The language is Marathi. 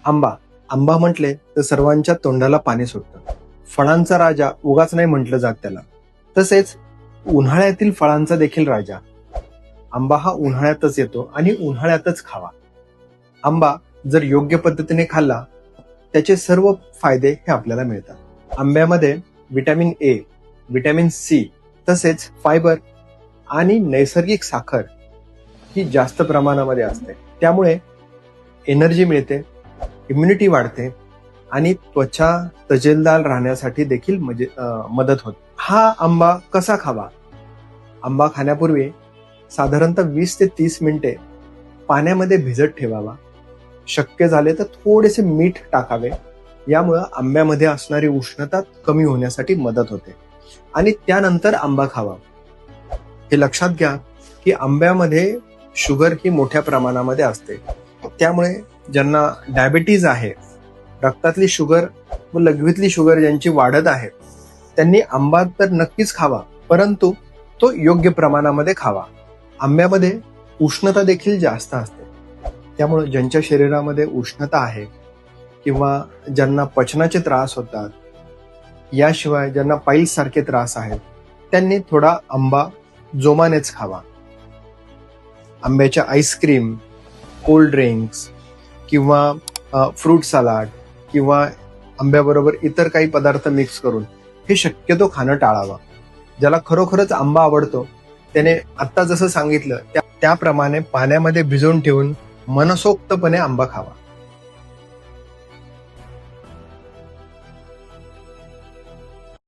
आंबा आंबा म्हटले तर सर्वांच्या तोंडाला पाणी सुटतं. फळांचा राजा उगाच नाही म्हटलं जात त्याला. तसेच उन्हाळ्यातील फळांचा देखील राजा. आंबा हा उन्हाळ्यातच येतो आणि उन्हाळ्यातच खावा. आंबा जर योग्य पद्धतीने खाल्ला त्याचे सर्व फायदे हे आपल्याला मिळतात. आंब्यामध्ये व्हिटॅमिन ए, व्हिटॅमिन सी तसेच फायबर आणि नैसर्गिक साखर ही जास्त प्रमाणामध्ये असते. त्यामुळे एनर्जी मिळते, इम्युनिटी वाढते आणि त्वचा तजेलदार राहण्यासाठी देखील मदत होते. हा आंबा कसा खावा? आंबा खाण्यापूर्वी साधारणतः 20 ते 30 मिनिटे पाण्यामध्ये भिजत ठेवावा. शक्य झाले तर थोडेसे मीठ टाकावे. यामुळे आंब्यामध्ये असणारी उष्णता कमी होण्यासाठी मदत होते आणि त्यानंतर आंबा खावा. हे लक्षात घ्या की आंब्यामध्ये शुगर ही मोठ्या प्रमाणामध्ये असते. त्यामुळे ज्यांना डायबिटीज आहे, रक्तातली शुगर व लघवीतली शुगर ज्यांची वाढत आहे, त्यांनी आंबा तर नक्कीच खावा, परंतु तो योग्य प्रमाणामध्ये खावा. आंब्यामध्ये उष्णता देखील जास्त असते. त्यामुळे ज्यांच्या शरीरामध्ये उष्णता आहे किंवा ज्यांना पचनाचे त्रास होतात, याशिवाय ज्यांना पाईल्स सारखे त्रास आहेत, त्यांनी थोडा आंबा जोमानेच खावा. आंब्याच्या आईस्क्रीम, कोल्ड ड्रिंक्स किंवा फ्रूट सलाड किंवा आंब्याबरोबर इतर काही पदार्थ मिक्स करून हे शक्यतो खाणं टाळावं. ज्याला खरोखरच आंबा आवडतो त्याने आत्ता जसं सांगितलं त्याप्रमाणे पाण्यामध्ये भिजवून ठेवून मनसोक्तपणे आंबा खावा.